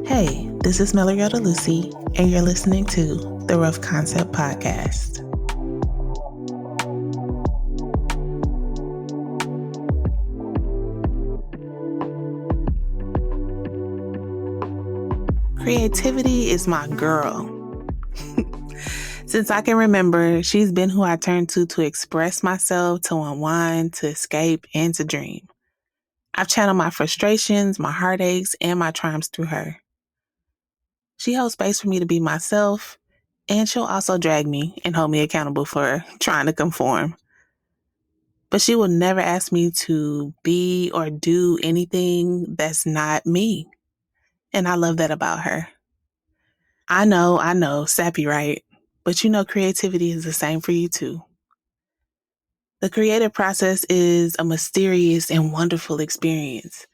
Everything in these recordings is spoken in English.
Hey, this is Meloriota Lucy, and you're listening to the Rough Concept Podcast. Creativity is my girl. Since I can remember, she's been who I turn to express myself, to unwind, to escape, and to dream. I've channeled my frustrations, my heartaches, and my triumphs through her. She holds space for me to be myself, and she'll also drag me and hold me accountable for trying to conform. But she will never ask me to be or do anything that's not me. And I love that about her. I know, sappy, right? But creativity is the same for you too. The creative process is a mysterious and wonderful experience.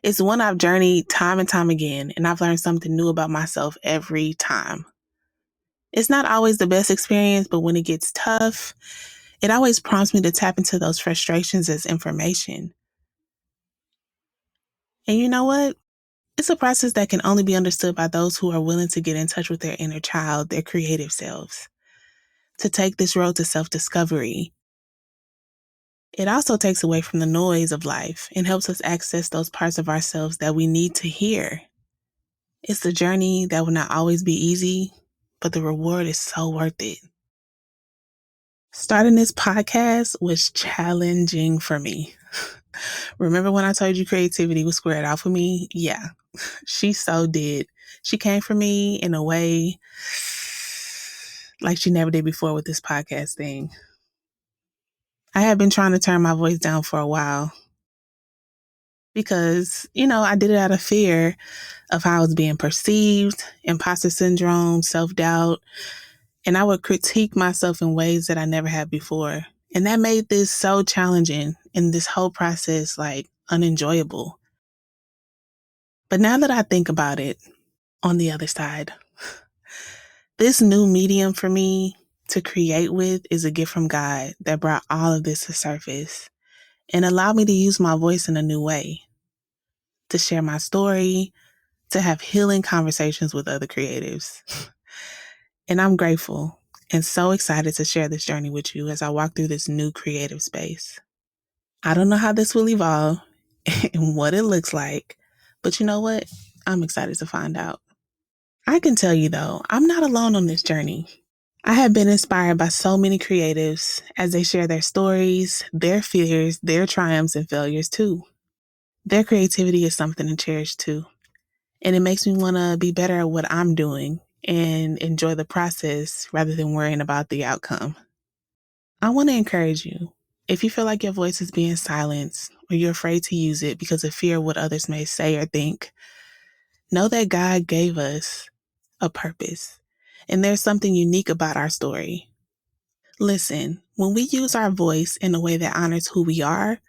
It's one I've journeyed time and time again, and I've learned something new about myself every time. It's not always the best experience, but when it gets tough, it always prompts me to tap into those frustrations as information. And you know what? It's a process that can only be understood by those who are willing to get in touch with their inner child, their creative selves, to take this road to self-discovery. It also takes away from the noise of life and helps us access those parts of ourselves that we need to hear. It's a journey that will not always be easy, but the reward is so worth it. Starting this podcast was challenging for me. Remember when I told you creativity was squared off with me? Yeah, she so did. She came for me in a way like she never did before with this podcast thing. I had been trying to turn my voice down for a while because, I did it out of fear of how I was being perceived, imposter syndrome, self-doubt, and I would critique myself in ways that I never had before. And that made this so challenging and this whole process unenjoyable. But now that I think about it, on the other side, this new medium for me to create with is a gift from God that brought all of this to surface and allowed me to use my voice in a new way, to share my story, to have healing conversations with other creatives. And I'm grateful and so excited to share this journey with you as I walk through this new creative space. I don't know how this will evolve and what it looks like, but you know what? I'm excited to find out. I can tell you though, I'm not alone on this journey. I have been inspired by so many creatives as they share their stories, their fears, their triumphs and failures too. Their creativity is something to cherish too. And it makes me want to be better at what I'm doing and enjoy the process rather than worrying about the outcome. I want to encourage you. If you feel like your voice is being silenced or you're afraid to use it because of fear of what others may say or think, know that God gave us a purpose and there's something unique about our story. Listen, when we use our voice in a way that honors who we are,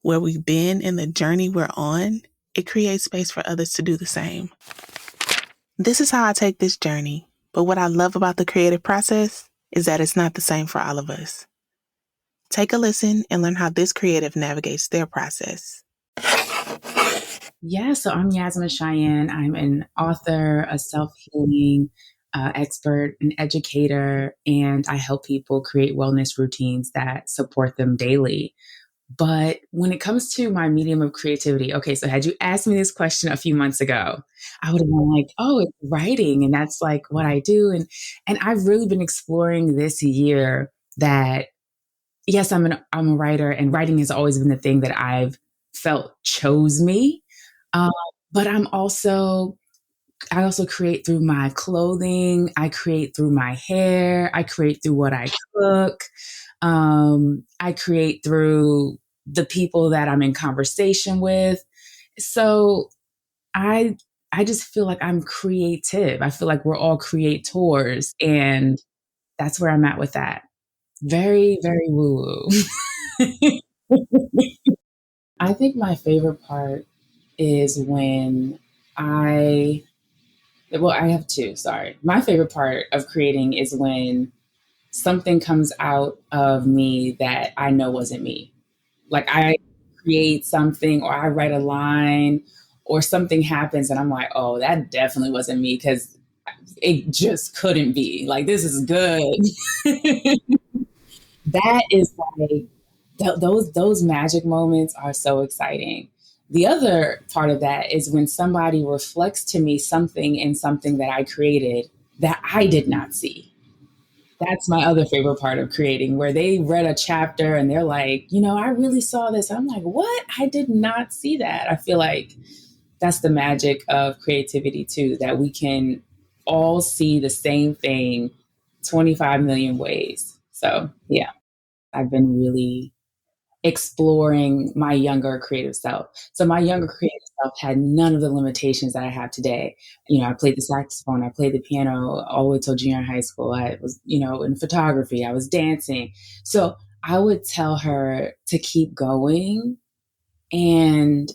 where we've been, and the journey we're on, it creates space for others to do the same. This is how I take this journey, but what I love about the creative process is that it's not the same for all of us. Take a listen and learn how this creative navigates their process. Yeah, so I'm Yasmine Cheyenne. I'm an author, a self-healing expert, an educator, and I help people create wellness routines that support them daily. But when it comes to my medium of creativity, okay, so had you asked me this question a few months ago, I would have been like, oh, it's writing, and that's like what I do. And I've really been exploring this year that, yes, I'm a writer, and writing has always been the thing that I've felt chose me. Um, but I also create through my clothing. I create through my hair. I create through what I cook. I create through the people that I'm in conversation with. So I I just feel like I'm creative. I feel like we're all creators, and that's where I'm at with that. Very, very woo woo. I think my favorite part is when I, well, I have two, sorry. My favorite part of creating is when something comes out of me that I know wasn't me. Like I create something or I write a line or something happens and I'm like, oh, that definitely wasn't me, because it just couldn't be. Like, this is good. That is like, those magic moments are so exciting. The other part of that is when somebody reflects to me something in something that I created that I did not see. That's my other favorite part of creating, where they read a chapter and they're like, I really saw this. I'm like, what? I did not see that. I feel like that's the magic of creativity too, that we can all see the same thing 25 million ways. So yeah, I've been really exploring my younger creative self. So my younger creative self had none of the limitations that I have today. I played the saxophone, I played the piano all the way till junior high school. I was, in photography, I was dancing. So I would tell her to keep going. And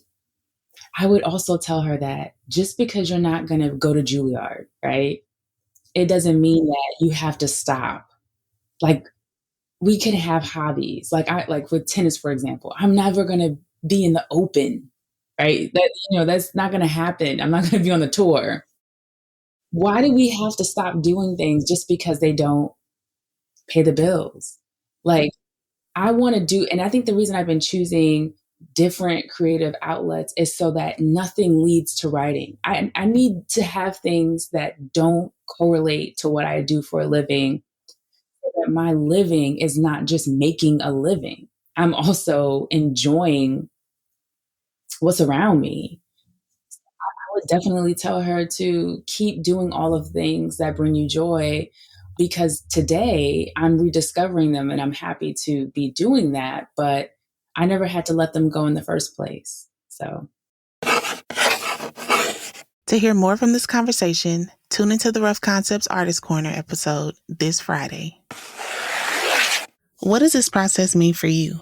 I would also tell her that just because you're not going to go to Juilliard, right? It doesn't mean that you have to stop. Like, we can have hobbies. Like with tennis, for example, I'm never going to be in the open, right? That's not going to happen. I'm not going to be on the tour. Why do we have to stop doing things just because they don't pay the bills? Like, I want to do, and I think the reason I've been choosing different creative outlets is so that nothing leads to writing. I need to have things that don't correlate to what I do for a living, so that my living is not just making a living. I'm also enjoying what's around me. I would definitely tell her to keep doing all of the things that bring you joy, because today I'm rediscovering them and I'm happy to be doing that, but I never had to let them go in the first place. So, To hear more from this conversation, tune into the Rough Concepts Artist Corner episode this Friday. What does this process mean for you?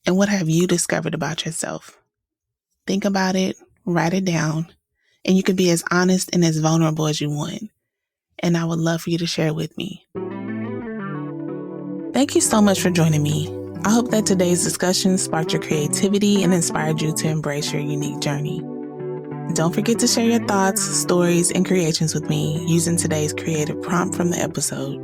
And what have you discovered about yourself? Think about it, write it down, and you can be as honest and as vulnerable as you want. And I would love for you to share it with me. Thank you so much for joining me. I hope that today's discussion sparked your creativity and inspired you to embrace your unique journey. Don't forget to share your thoughts, stories, and creations with me using today's creative prompt from the episode.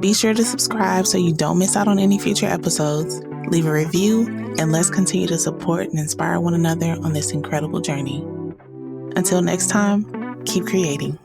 Be sure to subscribe so you don't miss out on any future episodes. Leave a review, and let's continue to support and inspire one another on this incredible journey. Until next time, keep creating.